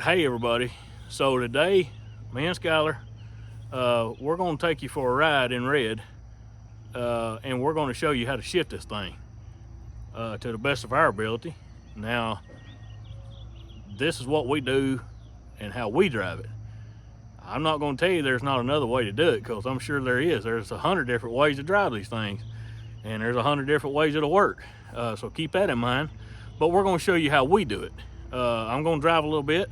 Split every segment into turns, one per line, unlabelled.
right, hey everybody. So today, me and Skylar, we're going to take you for a ride in red, and we're going to show you how to shift this thing to the best of our ability. Now, this is what we do and how we drive it. I'm not going to tell you there's not another way to do it, because I'm sure there is. There's 100 different ways to drive these things, and there's 100 different ways it'll work. So keep that in mind. But we're going to show you how we do it. I'm going to drive a little bit,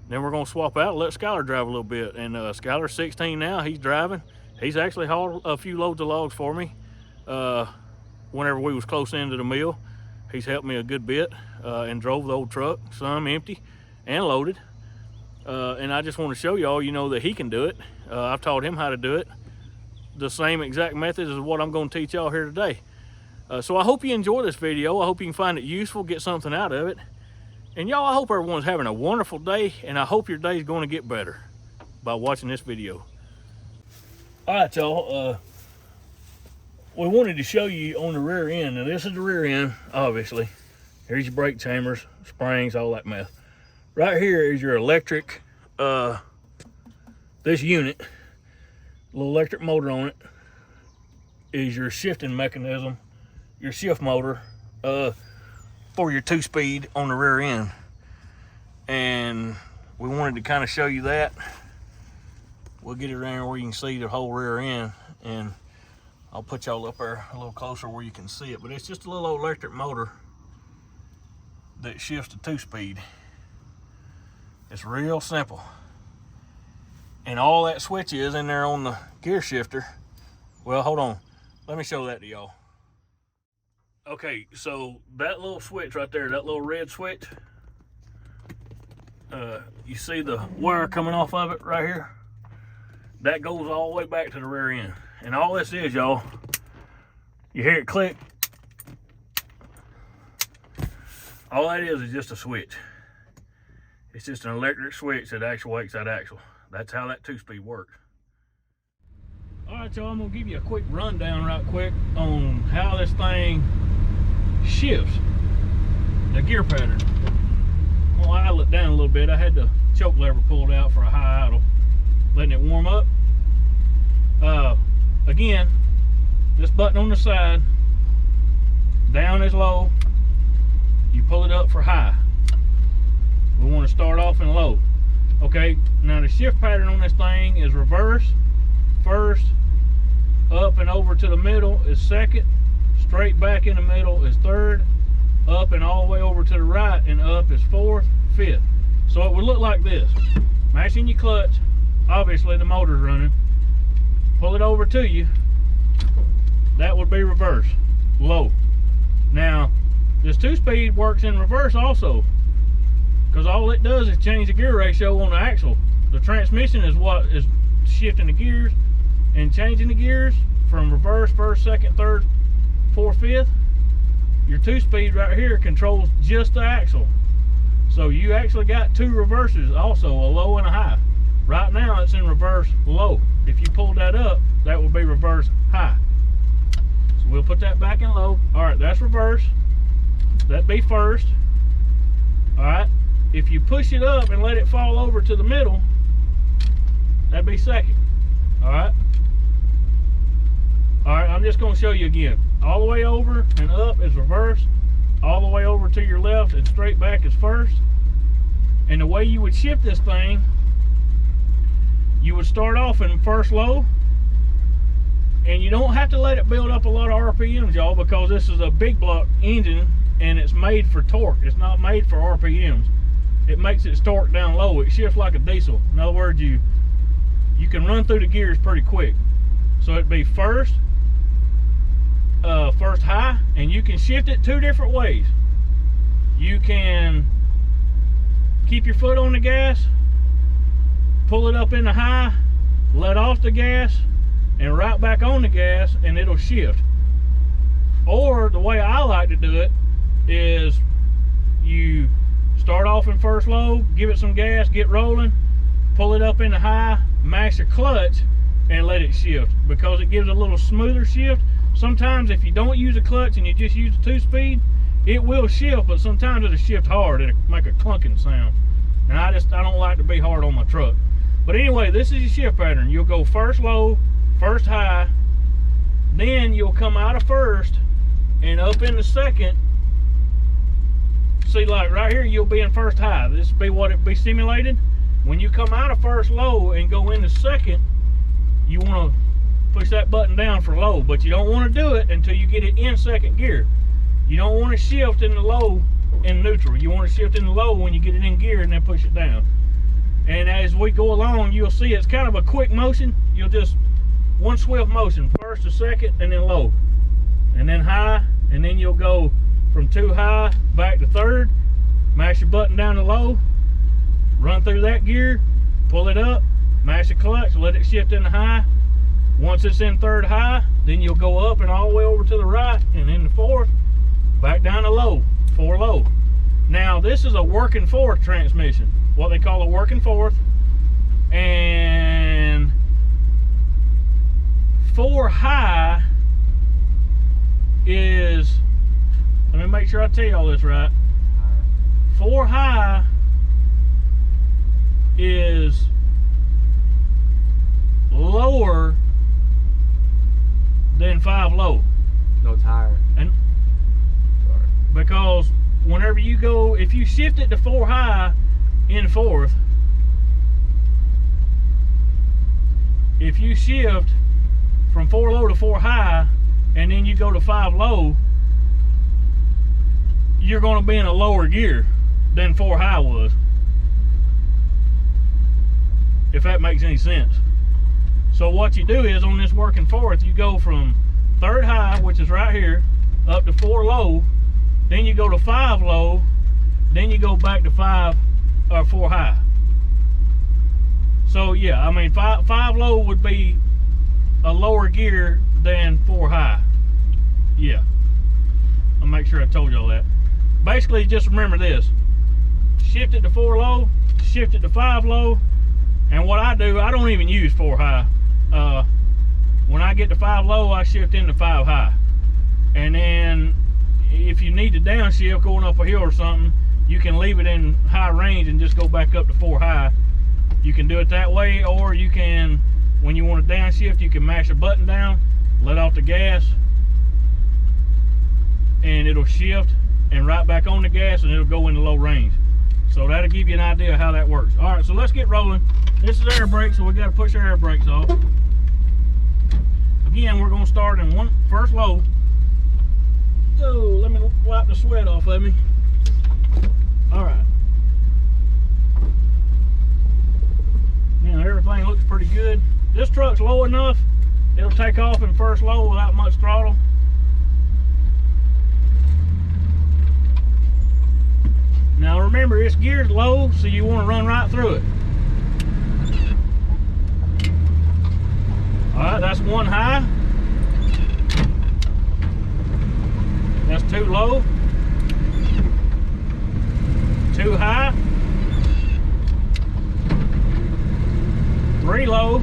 then we're going to swap out and let Skylar drive a little bit. And Skylar's 16 now, he's driving. He's actually hauled a few loads of logs for me whenever we was close into the mill. He's helped me a good bit and drove the old truck, some empty and loaded. And I just want to show y'all, that he can do it. I've taught him how to do it. The same exact method is what I'm going to teach y'all here today. So I hope you enjoy this video. I hope you can find it useful, get something out of it. And y'all, I hope everyone's having a wonderful day, and I hope your day is going to get better by watching this video. All right, y'all, we wanted to show you on the rear end. Now this is the rear end, obviously. Here's your brake chambers, springs, all that mess. Right here is your electric, this unit, little electric motor on it, is your shifting mechanism, your shift motor, for your 2-speed on the rear end. And we wanted to kind of show you that. We'll get it around where you can see the whole rear end, and I'll put y'all up there a little closer where you can see it. But it's just a little old electric motor that shifts to 2-speed. It's real simple. And all that switch is in there on the gear shifter. Well, hold on, let me show that to y'all. Okay, so that little switch right there, that little red switch, you see the wire coming off of it right here? That goes all the way back to the rear end. And all this is, y'all, you hear it click. All that is just a switch. It's just an electric switch that actuates that axle. That's how that 2-speed works. All right, y'all, I'm gonna give you a quick rundown right quick on how this thing shifts the gear pattern. Well, I idle it down a little bit. I had the choke lever pulled out for a high idle, letting it warm up. Again, this button on the side, down is low, you pull it up for high. We want to start off in low. Okay, now the shift pattern on this thing is reverse, first, up and over to the middle is second, straight back in the middle is third, up and all the way over to the right and up is fourth, fifth. So it would look like this. Mashing your clutch, obviously the motor's running, pull it over to you, that would be reverse, low. Now, this 2-speed works in reverse also, because all it does is change the gear ratio on the axle. The transmission is what is shifting the gears and changing the gears from reverse, first, second, third, fourth, fifth. Your 2-speed right here controls just the axle. So you actually got 2 reverses also, a low and a high. Right now it's in reverse low. If you pull that up, that will be reverse high. So we'll put that back in low. All right, that's reverse. That'd be first. All right, if you push it up and let it fall over to the middle, that'd be second. All right. All right, I'm just going to show you again. All the way over and up is reverse. All the way over to your left and straight back is first. And the way you would shift this thing, you would start off in first low. And you don't have to let it build up a lot of RPMs, y'all, because this is a big block engine and it's made for torque. It's not made for RPMs. It makes its torque down low. It shifts like a diesel. In other words, you can run through the gears pretty quick. So it'd be first high, and you can shift it 2 different ways. You can keep your foot on the gas, pull it up in the high, let off the gas, and right back on the gas, and it'll shift. Or the way I like to do it is you start off in first low, give it some gas, get rolling, pull it up in the high, mash the clutch, and let it shift, because it gives a little smoother shift. Sometimes if you don't use a clutch and you just use a 2-speed, it will shift, but sometimes it'll shift hard. It'll make a clunking sound. And I don't like to be hard on my truck. But anyway, this is your shift pattern. You'll go first low, first high, then you'll come out of first and up in the second. See, like right here, you'll be in first high. This will be what it be simulated. When you come out of first low and go into second, you want to push that button down for low, but you don't want to do it until you get it in second gear. You don't want to shift in the low in neutral. You want to shift in the low when you get it in gear and then push it down. And as we go along, you'll see it's kind of a quick motion. You'll just one swift motion, first to second, and then low, and then high, and then you'll go from 2 high back to third, mash your button down to low, run through that gear, pull it up, mash the clutch, let it shift into high. Once it's in third high, then you'll go up and all the way over to the right, and in the fourth, back down to low, 4 low. Now this is a working fourth transmission, what they call a working fourth, and 4 high is, let me make sure I tell you all this right. 4 high is lower than 5 low.
No, it's higher.
And because whenever you go, if you shift it to 4 high in fourth, if you shift from 4 low to 4 high and then you go to 5 low, you're going to be in a lower gear than 4 high was, if that makes any sense. So what you do is on this working fourth, you go from 3rd high, which is right here, up to 4 low, then you go to 5 low, then you go back to 5 or 4 high. So yeah, I mean 5 low would be a lower gear than 4 high. Yeah, I'll make sure I told y'all that. Basically, just remember this: shift it to 4 low, shift it to 5 low, and what I do, I don't even use 4 high. When I get to 5 low, I shift into 5 high, and then if you need to downshift going up a hill or something, you can leave it in high range and just go back up to 4 high. You can do it that way, or you can, when you want to downshift, you can mash a button down, let off the gas, and it'll shift and right back on the gas, and it'll go into low range. So that'll give you an idea of how that works. All right, so let's get rolling. This is air brake, so we got to push our air brakes off. Again, we're going to start in first low. So let me wipe the sweat off of me. All right. Now everything looks pretty good. This truck's low enough, it'll take off in first low without much throttle. Now remember, it's geared low, so you want to run right through it. All right, that's 1 high. That's 2 low. 2 high. 3 low.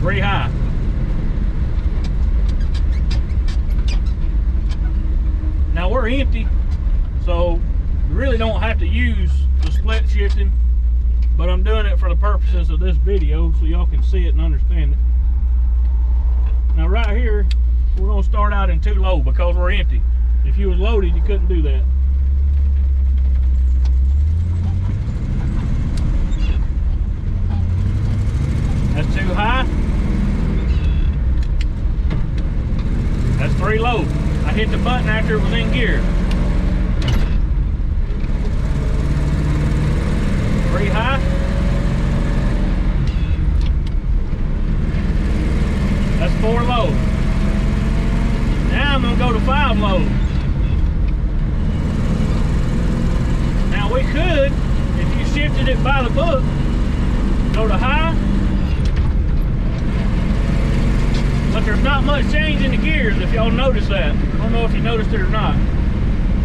3 high. Now we're empty, so you really don't have to use the split shifting, but I'm doing it for the purposes of this video so y'all can see it and understand it. Now right here, we're going to start out in 2 low because we're empty. If you was loaded, you couldn't do that. That's 2 high. That's 3 low. I hit the button after it was in gear. 3 high. That's 4 low. Now I'm going to go to 5 low. Now we could, if you shifted it by the book, go to high. But there's not much change in the gears, if y'all notice that. I don't know if you noticed it or not.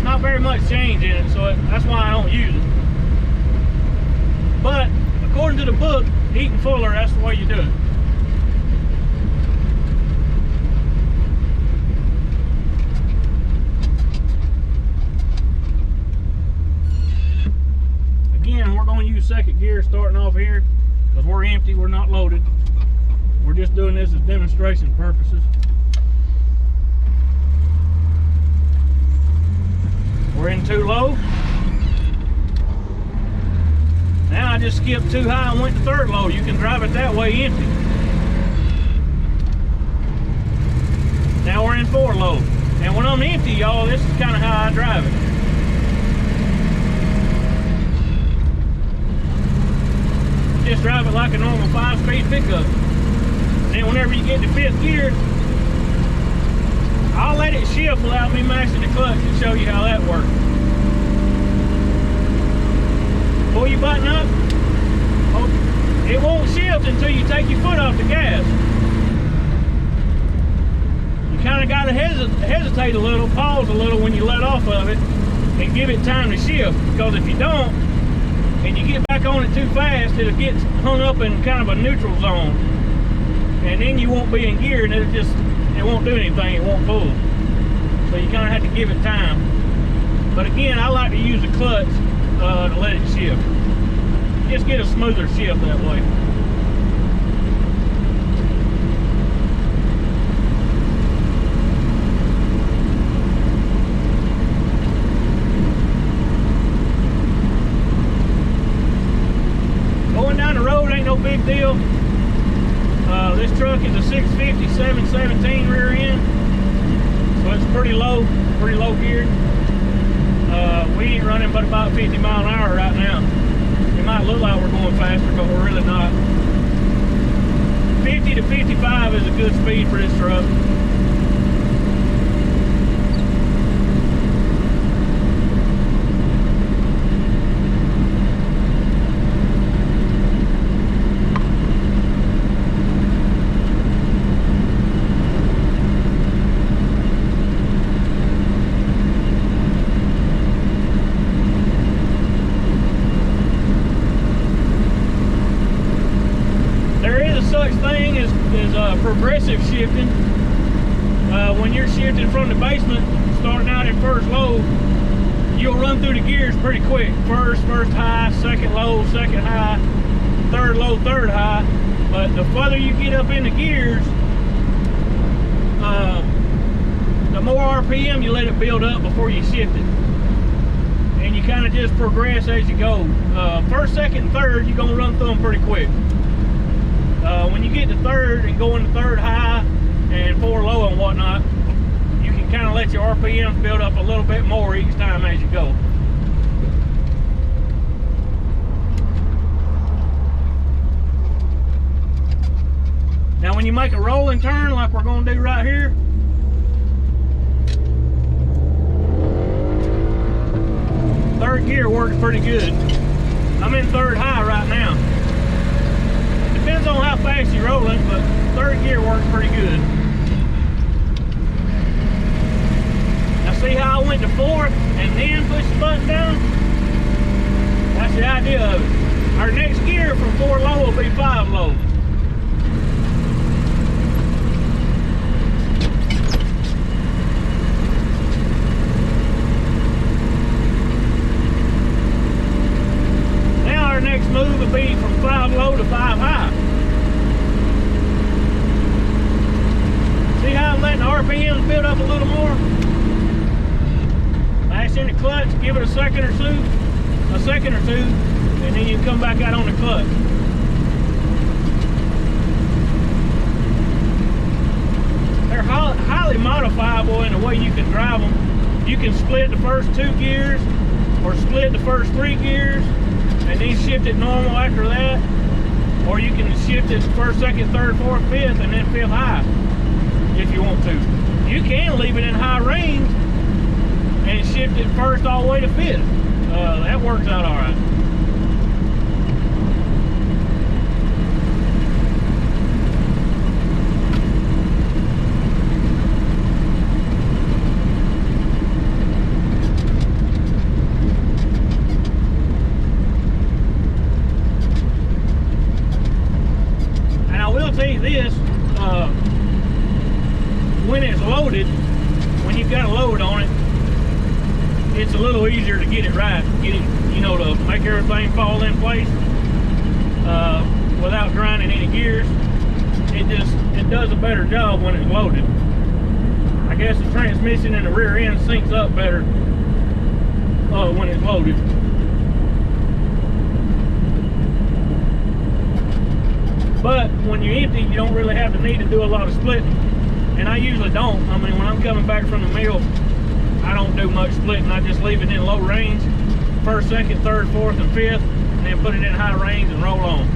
Not very much change in it, so that's why I don't use it. But according to the book, Eaton Fuller, that's the way you do it. second gear starting off here because we're empty, we're not loaded. We're just doing this as demonstration purposes. We're in too low. Now I just skipped too high and went to third low. You can drive it that way empty. Now we're in 4 low. And when I'm empty, y'all, this is kind of how I drive it. Just drive it like a normal 5-speed pickup. Then whenever you get to 5th gear, I'll let it shift without me mashing the clutch and show you how that works. Pull your button up. Oh, it won't shift until you take your foot off the gas. You kind of got to hesitate a little, pause a little when you let off of it, and give it time to shift. Because if you don't, and you get back on it too fast, it'll get hung up in kind of a neutral zone. And then you won't be in gear, and it won't do anything, it won't pull. So you kind of have to give it time. But again, I like to use the clutch to let it shift. Just get a smoother shift that way. Going down the road ain't no big deal. This truck is a 650 717 rear end, so it's pretty low geared. We ain't running but about 50 miles an hour right now. It might look like we're going faster, but we're really not. 50 to 55 is a good speed for this truck. Progressive shifting. When you're shifting from the basement, starting out in first low, you'll run through the gears pretty quick. First high, second low, second high, third low, third high. But the further you get up in the gears, the more RPM you let it build up before you shift it. And you kind of just progress as you go. First, second, third, you're gonna run through them pretty quick. When you get to third and go into third high and 4 low and whatnot, you can kind of let your RPMs build up a little bit more each time as you go. Now when you make a rolling turn like we're going to do right here, third gear works pretty good. I'm in third high right now. Depends on how fast you're rolling, but third gear works pretty good. Now see how I went to 4th and then push the button down? That's the idea of it. Our next gear from 4 low will be 5 low. Now our next move will be from 5 low to 5 high. See how I'm letting the RPMs build up a little more? Mash in the clutch, give it a second or two, and then you come back out on the clutch. They're highly modifiable in the way you can drive them. You can split the first 2 gears or split the first 3 gears and then shift it normal after that. Or you can shift it first, second, third, fourth, fifth, and then 5th high if you want to. You can leave it in high range and shift it first all the way to 5th. That works out all right. And I will tell you this, when it's loaded, when you've got a load on it, it's a little easier to get it right, get you know, to make everything fall in place without grinding any gears. It does a better job when it's loaded. I guess the transmission in the rear end syncs up better when it's loaded. But when you're empty, you don't really have the need to do a lot of splitting. And I usually don't. I mean, when I'm coming back from the mill, I don't do much splitting. I just leave it in low range, first, second, third, fourth, and fifth, and then put it in high range and roll on.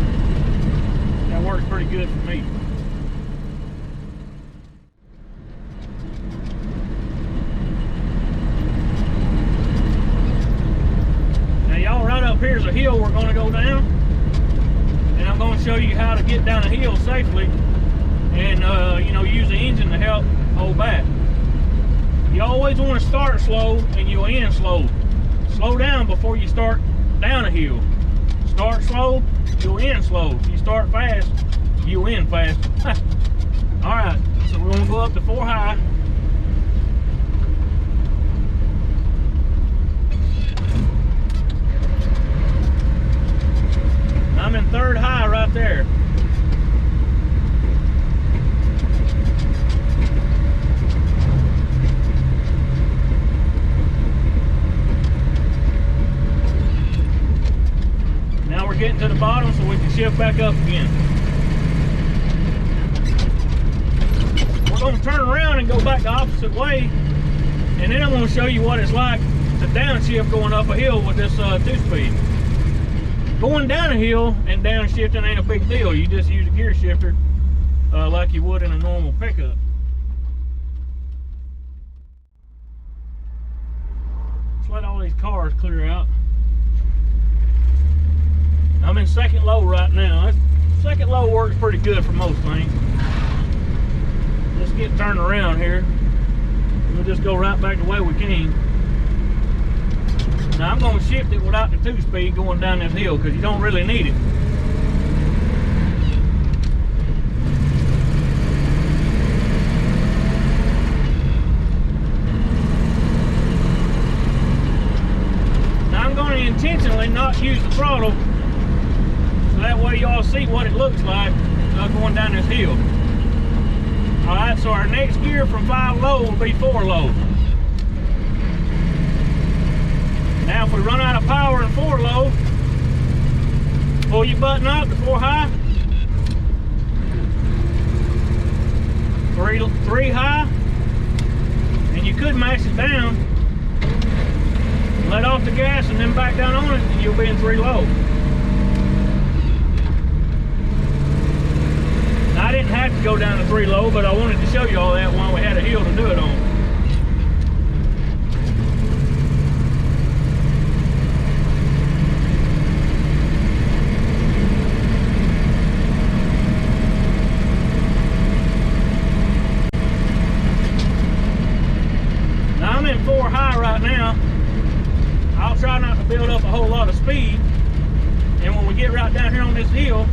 That works pretty good for me. Now y'all, right up here is a hill we're gonna go down. And I'm gonna show you how to get down a hill safely and you know, use the engine to help hold back. You always want to start slow and you'll end slow. Slow down before you start down a hill. Start slow, you'll end slow. If you start fast, you'll end fast. Alright, so we're going to go up to 4 high. I'm in 3rd high right there. Now we're getting to the bottom so we can shift back up again. We're going to turn around and go back the opposite way, and then I'm going to show you what it's like to downshift going up a hill with this 2-speed. Going down a hill and downshifting ain't a big deal. You just use a gear shifter like you would in a normal pickup. Let's let all these cars clear out. I'm in 2nd low right now. 2nd low works pretty good for most things. Let's get turned around here. We'll just go right back the way we came. Now I'm going to shift it without the 2-speed going down this hill because you don't really need it. Now I'm going to intentionally not use the throttle so that way y'all see what it looks like going down this hill. Alright, so our next gear from 5 low will be 4 low. Now if we run out of power in 4 low, pull your button up to 4 high, 3 high, and you could max it down, let off the gas and then back down on it and you'll be in 3 low. Now, I didn't have to go down to 3 low, but I wanted to show you all that while we had a hill to do it on. Now I'm in 4 high right now. I'll try not to build up a whole lot of speed, and when we get right down here on this hill,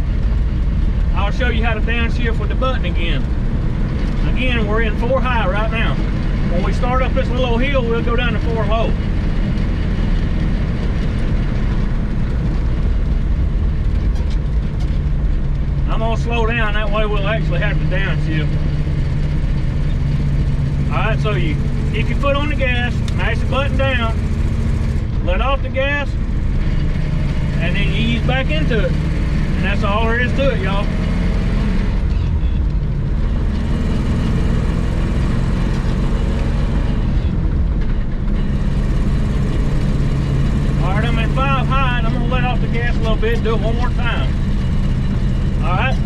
I'll show you how to downshift with the button again. Again, we're in 4 high right now. When we start up this little hill, we'll go down to 4 low. I'm gonna slow down, that way we'll actually have to downshift. Alright, so you keep your foot on the gas, mash the button down, let off the gas, and then you ease back into it. And that's all there is to it, y'all. Alright, I'm at 5 high and I'm gonna let off the gas a little bit and do it one more time. Alright?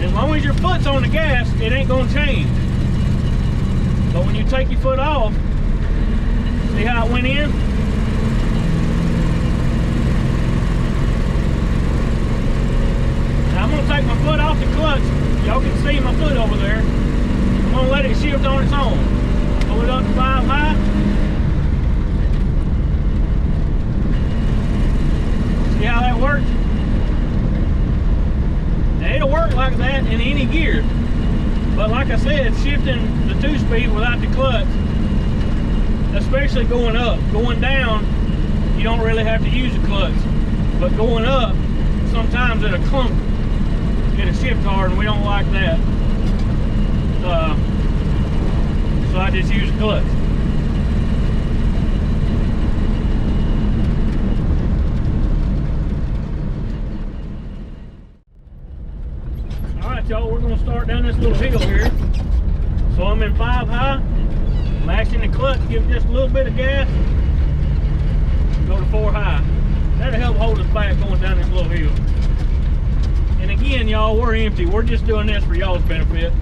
As long as your foot's on the gas, it ain't gonna change. But when you take your foot off, see how it went in? Now I'm gonna take my foot off the clutch. Y'all can see my foot over there. I'm gonna let it shift on its own. Pull it up to 5 high. See how that works? Now it'll work like that in any gear. But like I said, shifting the 2-speed without the clutch, especially going up, going down, you don't really have to use a clutch. But going up, sometimes it'll clunk, it'll shift hard, and we don't like that. So I just use a clutch. Alright y'all, we're gonna start down this little hill here. So I'm in 5 high, mashing the clutch, give just a little bit of gas, go to 4 high. That'll help hold us back going down this little hill. And again, y'all, we're empty. We're just doing this for y'all's benefit.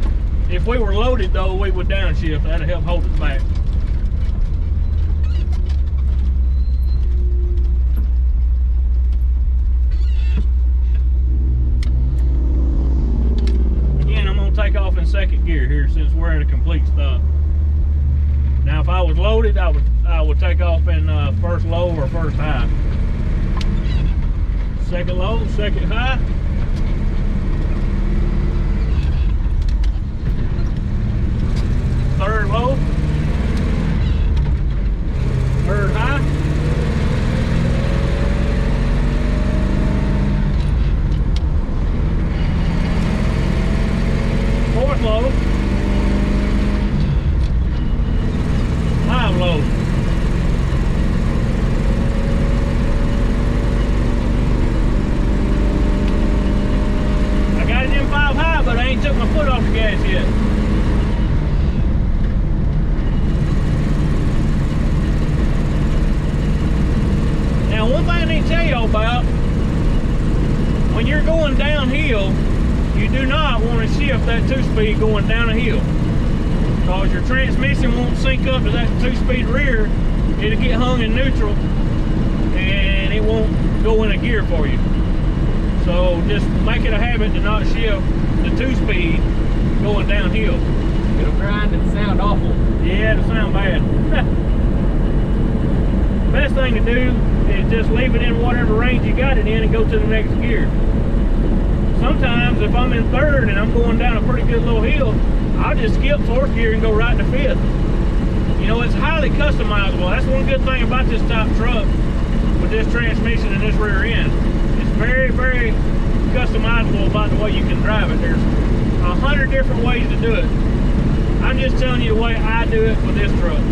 If we were loaded though, we would downshift. That'll help hold us back. Take off in second gear here since we're at a complete stop. Now if I was loaded, I would take off in first low or first high. Second low, second high. Third low. Third high. Fourth low, 5 low. I got it in 5 high, but I ain't took my foot off the gas yet. Now one thing I need to tell y'all about, when you're going downhill, you do not want to shift that 2-speed going down a hill, because your transmission won't sync up to that 2-speed rear. It'll get hung in neutral and it won't go in a gear for you. So just make it a habit to not shift the 2-speed going downhill.
It'll grind and sound awful.
Yeah, it'll sound bad. Best thing to do is just leave it in whatever range you got it in and go to the next gear. Sometimes if I'm in 3rd and I'm going down a pretty good little hill, I'll just skip 4th gear and go right to 5th. You know, it's highly customizable. That's one good thing about this type of truck with this transmission and this rear end. It's very, very customizable about the way you can drive it. There's 100 different ways to do it. I'm just telling you the way I do it with this truck.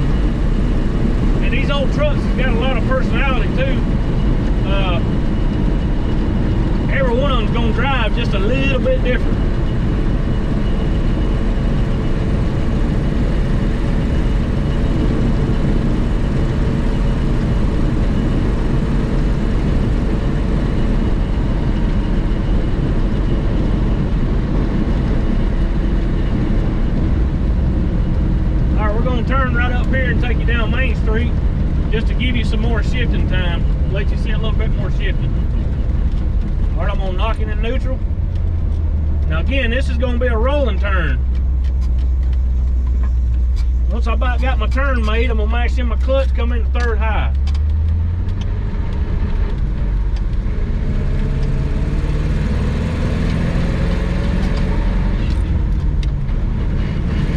And these old trucks have got a lot of personality too. Every one of them's gonna drive just a little bit different. All right, we're gonna turn right up here and take you down Main Street just to give you some more shifting time, let you see a little bit more shifting. All right, I'm gonna knock it in neutral. Now again, this is gonna be a rolling turn. Once I about got my turn made, I'm gonna mash in my clutch, come into 3rd high.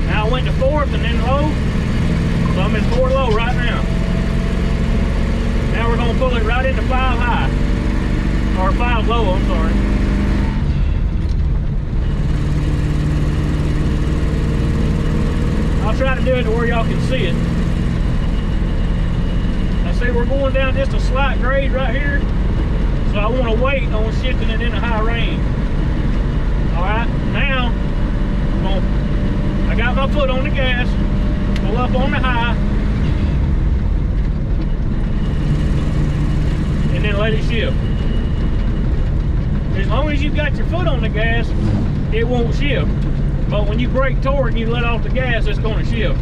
Now I went to 4th and then low, so I'm in 4 low right now. Now we're gonna pull it right into 5 high. Or 5 low, I'm sorry. I'll try to do it to where y'all can see it. I see we're going down just a slight grade right here, so I want to wait on shifting it in a high range. Alright, now I got my foot on the gas, pull up on the high, and then let it shift. As long as you've got your foot on the gas, it won't shift. But when you brake toward and you let off the gas, it's going to shift.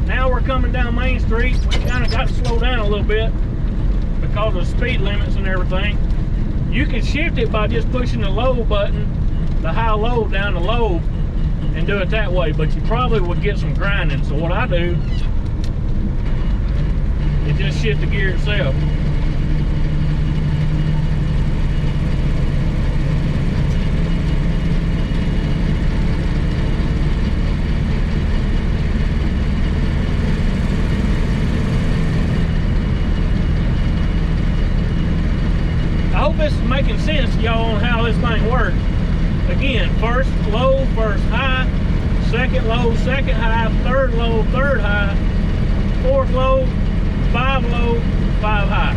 Now we're coming down Main Street. We kind of got to slow down a little bit because of speed limits and everything. You can shift it by just pushing the low button, the high-low down to low, and do it that way, but you probably would get some grinding. So what I do is just shift the gear itself. making sense to y'all on how this thing works. Again, first low, first high, second low, second high, third low, third high, fourth low, 5 low, 5 high.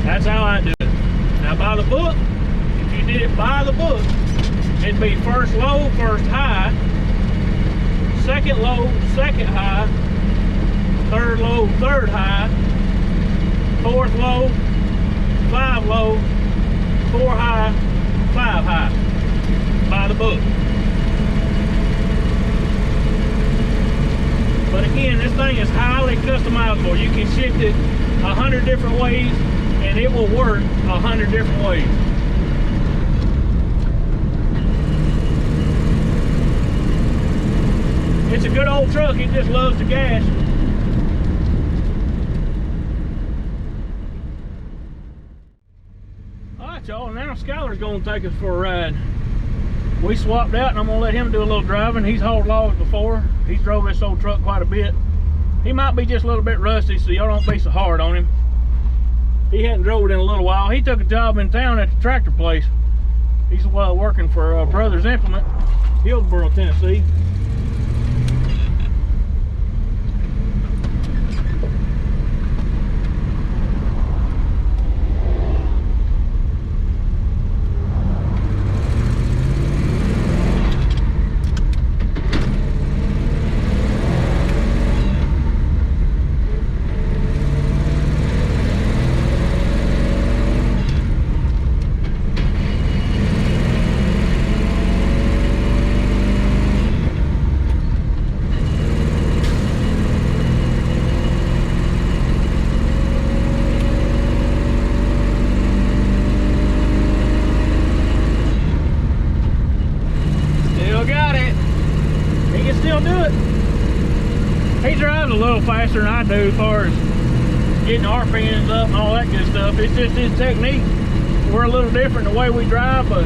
That's how I do it. Now by the book, if you did it by the book, it'd be first low, first high, second low, second high, third low, third high, fourth low, 5 low, 4 high, 5 high. By the book. But again, this thing is highly customizable. You can shift it 100 different ways and it will work 100 different ways. It's a good old truck, it just loves the gas. Alright y'all, now Skylar's gonna take us for a ride. We swapped out and I'm gonna let him do a little driving. He's hauled logs before. He's drove this old truck quite a bit. He might be just a little bit rusty, so y'all don't be so hard on him. He hadn't drove it in a little while. He took a job in town at the tractor place. He's working for Brothers Implement, Hillsboro, Tennessee. Faster than I do as far as getting RPMs up and all that good stuff. It's just his technique. We're a little different the way we drive, but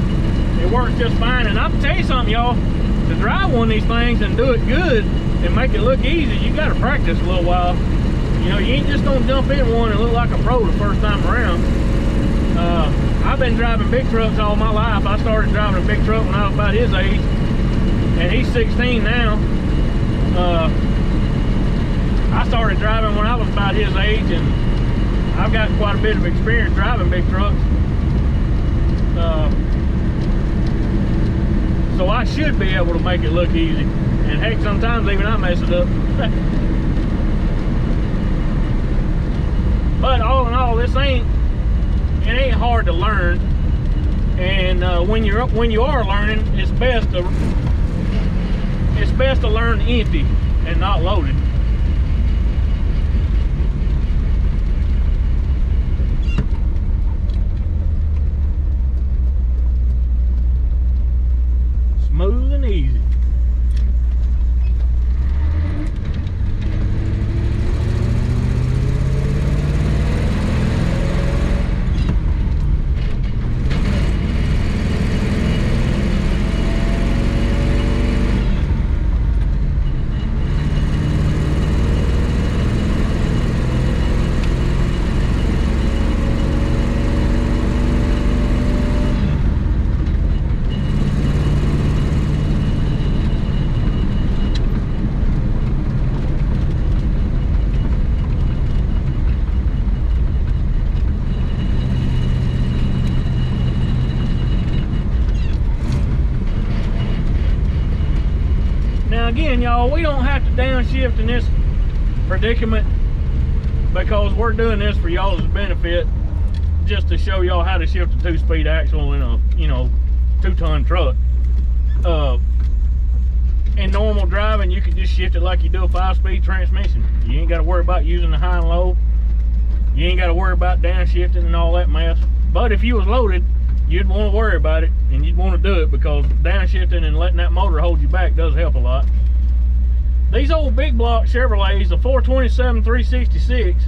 it works just fine. And I'll tell you something, y'all, to drive one of these things and do it good and make it look easy, you got to practice a little while. You know, you ain't just gonna jump in one and look like a pro the first time around. I've been driving big trucks all my life. I started driving a big truck when I was about his age, and he's 16 now. I started driving when I was about his age, and I've got quite a bit of experience driving big trucks. So I should be able to make it look easy. And heck, sometimes even I mess it up. But all in all, it ain't hard to learn. And when you are learning, it's best to learn empty and not loaded. Smooth and easy. Again, y'all, we don't have to downshift in this predicament because we're doing this for y'all's benefit, just to show y'all how to shift a 2-speed axle in a 2-ton truck. In normal driving, you can just shift it like you do a 5-speed transmission. You ain't got to worry about using the high and low. You ain't got to worry about downshifting and all that mess. But if you was loaded, you'd want to worry about it, and you'd want to do it because downshifting and letting that motor hold you back does help a lot. These old big block Chevrolets, the 427 366,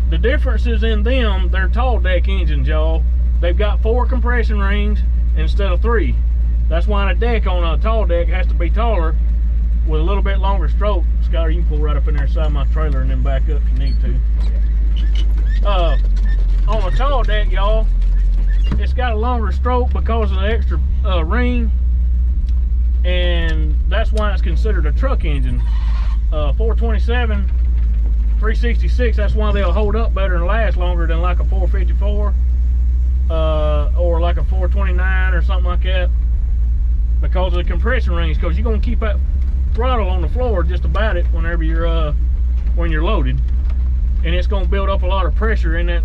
the differences in them, they're tall deck engines, y'all. They've got 4 compression rings instead of 3. That's why the deck on a tall deck has to be taller with a little bit longer stroke. Skylar, you can pull right up in there beside my trailer and then back up if you need to. On a tall deck, y'all, it's got a longer stroke because of the extra ring, and that's why it's considered a truck engine. 427, 366, that's why they'll hold up better and last longer than like a 454 or like a 429 or something like that, because of the compression rings, because you're going to keep that throttle on the floor just about it whenever you're when you're loaded, and it's going to build up a lot of pressure in that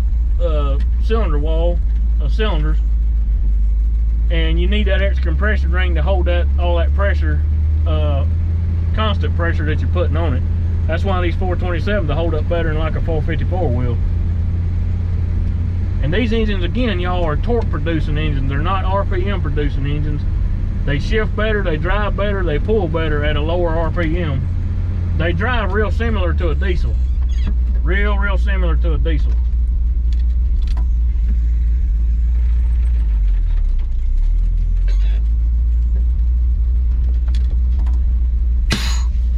cylinder wall of cylinders, and you need that extra compression ring to hold that all that pressure, constant pressure that you're putting on it. That's why these 427s will hold up better than like a 454 will. And these engines, again, y'all, are torque producing engines. They're not RPM producing engines. They shift better, they drive better, they pull better at a lower RPM. They drive real similar to a diesel. Real similar to a diesel.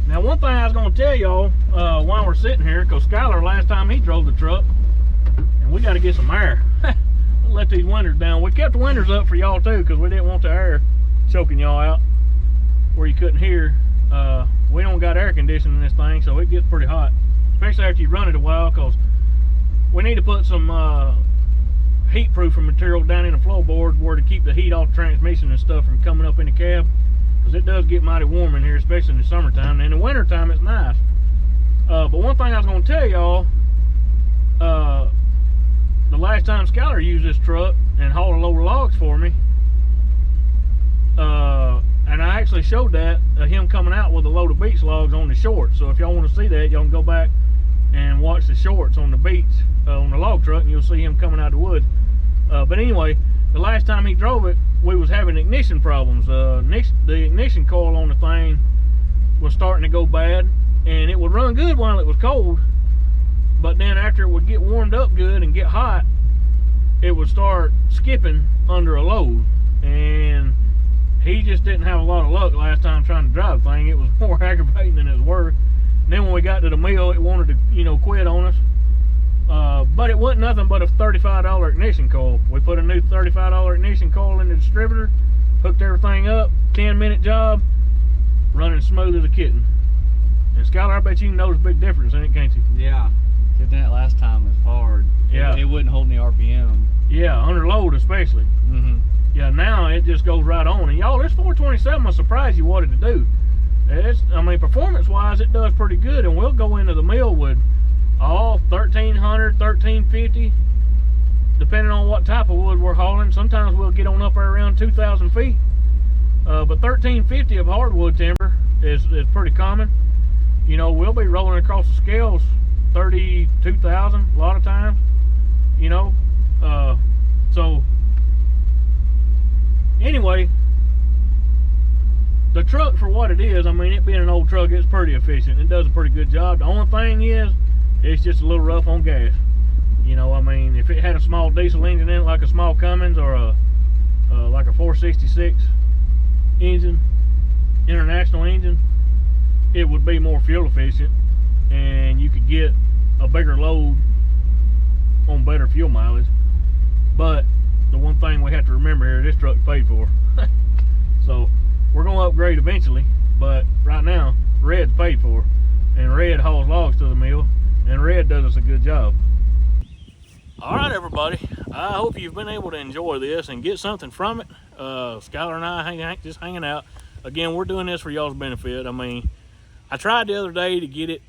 Now, one thing I was going to tell y'all while we're sitting here, because Skylar, last time he drove the truck, and we got to get some air. Let these windows down. We kept the windows up for y'all too, because we didn't want the air choking y'all out where you couldn't hear. We don't got air conditioning in this thing, so it gets pretty hot, especially after you run it a while, because we need to put some heat proofing material down in the floorboard where to keep the heat off the transmission and stuff from coming up in the cab, because it does get mighty warm in here, especially in the summertime. And in the wintertime it's nice. But one thing I was going to tell y'all, the last time Skylar used this truck and hauled a load of logs for me, and I actually showed that him coming out with a load of beach logs on the shorts. So if y'all want to see that, y'all can go back and watch the shorts on the beach on the log truck, and you'll see him coming out of the woods. But anyway, the last time he drove it, we was having ignition problems. The ignition coil on the thing was starting to go bad, and it would run good while it was cold, but then after it would get warmed up good and get hot, it would start skipping under a load. And he just didn't have a lot of luck last time trying to drive the thing. It was more aggravating than it was worth. And then when we got to the mill, it wanted to, you know, quit on us. But it wasn't nothing but a $35 ignition coil. We put a new $35 ignition coil in the distributor, hooked everything up, 10-minute job, running smooth as a kitten. And Skylar, I bet you can notice a big difference in it, can't you?
Yeah, because that last time was hard.
Yeah.
It wouldn't hold any RPM.
Yeah, under load especially.
Mm-hmm.
Yeah, now it just goes right on. And y'all, this 427 will surprise you what it'll do. I mean, performance-wise, it does pretty good, and we'll go into the mill with 1300, 1350, depending on what type of wood we're hauling. Sometimes we'll get on up there around 2,000 feet. But 1350 of hardwood timber is pretty common. You know, we'll be rolling across the scales 32,000 a lot of times, you know. So anyway, the truck, for what it is, I mean, it being an old truck, it's pretty efficient. It does a pretty good job. The only thing is, it's just a little rough on gas. You know, I mean, if it had a small diesel engine in it, like a small Cummins or like a 466 engine, international engine, it would be more fuel efficient, and you could get a bigger load on better fuel mileage. But the one thing we have to remember here, this truck's paid for. So we're going to upgrade eventually, but right now Red's paid for, and Red hauls logs to the mill, and Red does us a good job. All right, everybody, I hope you've been able to enjoy this and get something from it. Skylar and I just hanging out. Again, we're doing this for y'all's benefit. I mean, I tried the other day to get it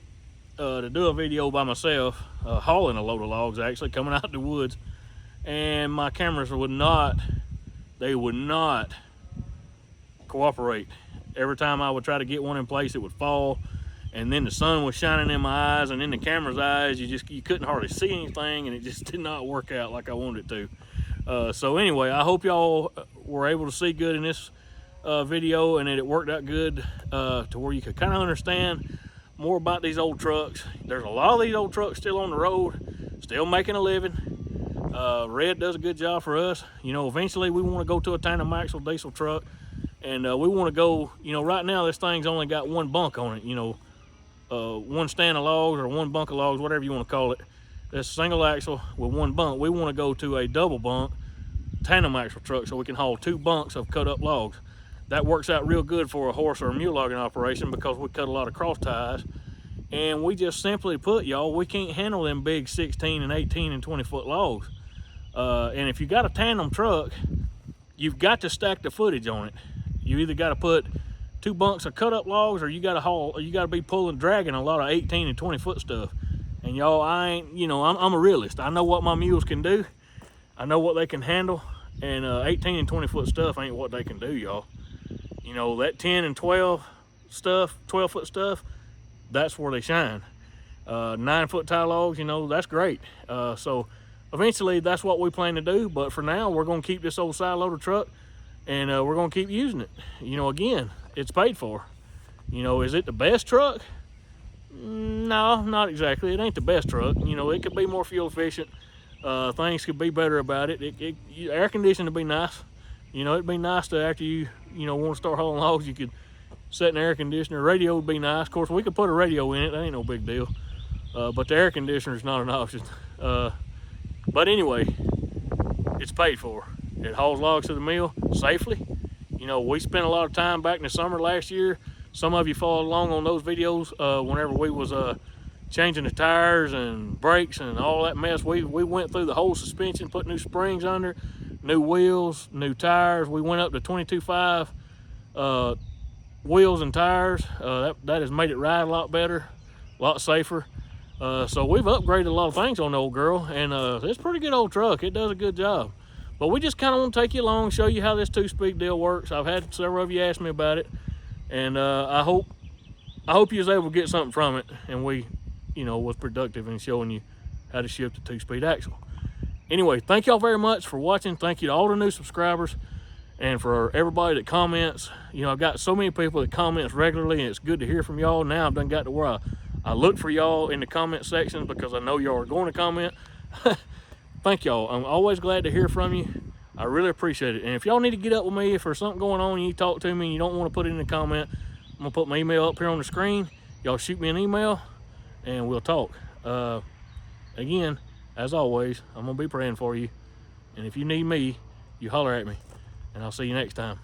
to do a video by myself, hauling a load of logs, actually coming out the woods, and my cameras would not cooperate. Every time I would try to get one in place, it would fall, and then the sun was shining in my eyes and in the camera's eyes. You couldn't hardly see anything, and it just did not work out like I wanted it to. So anyway, I hope y'all were able to see good in this video, and that it worked out good to where you could kind of understand more about these old trucks. There's a lot of these old trucks still on the road, still making a living. Red does a good job for us. You know, eventually we want to go to a tandem axle diesel truck, and we want to go, you know, right now this thing's only got one bunk on it, you know, one stand of logs or one bunk of logs, whatever you want to call it. That's single axle with one bunk. We want to go to a double bunk tandem axle truck, so we can haul 2 bunks of cut up logs. That works out real good for a horse or a mule logging operation because we cut a lot of cross ties. And we just simply put, y'all, we can't handle them big 16 and 18 and 20 foot logs. And if you got a tandem truck, you've got to stack the footage on it. You either got to put 2 bunks of cut up logs, or you got to haul, or you got to be dragging a lot of 18 and 20 foot stuff. And y'all, I ain't, you know, I'm a realist. I know what my mules can do. I know what they can handle. And 18 and 20 foot stuff ain't what they can do, y'all. You know, that 10 and 12 stuff, 12 foot stuff, that's where they shine. 9 foot tie logs, you know, that's great. So eventually that's what we plan to do. But for now, we're going to keep this old side loader truck, and we're going to keep using it. You know, again, it's paid for. You know, is it the best truck? No, not exactly. It ain't the best truck. You know, it could be more fuel efficient. Things could be better about it. Air conditioning would be nice. You know, it'd be nice to, after you know, want to start hauling logs, you could set an air conditioner. Radio would be nice. Of course, we could put a radio in it. That ain't no big deal. But the air conditioner is not an option. But anyway, it's paid for. It hauls logs to the mill safely. You know, we spent a lot of time back in the summer last year. Some of you followed along on those videos whenever we was changing the tires and brakes and all that mess. We went through the whole suspension, put new springs under, new wheels, new tires. We went up to 22.5 wheels and tires. That has made it ride a lot better, a lot safer. So we've upgraded a lot of things on the old girl, and it's a pretty good old truck. It does a good job. But we just kind of want to take you along, show you how this 2-speed deal works. I've had several of you ask me about it, and I hope you was able to get something from it, and we, you know, was productive in showing you how to shift a 2-speed axle. Anyway, thank y'all very much for watching. Thank you to all the new subscribers, and for everybody that comments. You know, I've got so many people that comments regularly, and it's good to hear from y'all. Now I've done got to where I look for y'all in the comment section because I know y'all are going to comment. Thank y'all. I'm always glad to hear from you. I really appreciate it. And if y'all need to get up with me, if there's something going on and you talk to me and you don't want to put it in a comment, I'm gonna put my email up here on the screen. Y'all shoot me an email and we'll talk. Again, as always, I'm gonna be praying for you. And if you need me, you holler at me. And I'll see you next time.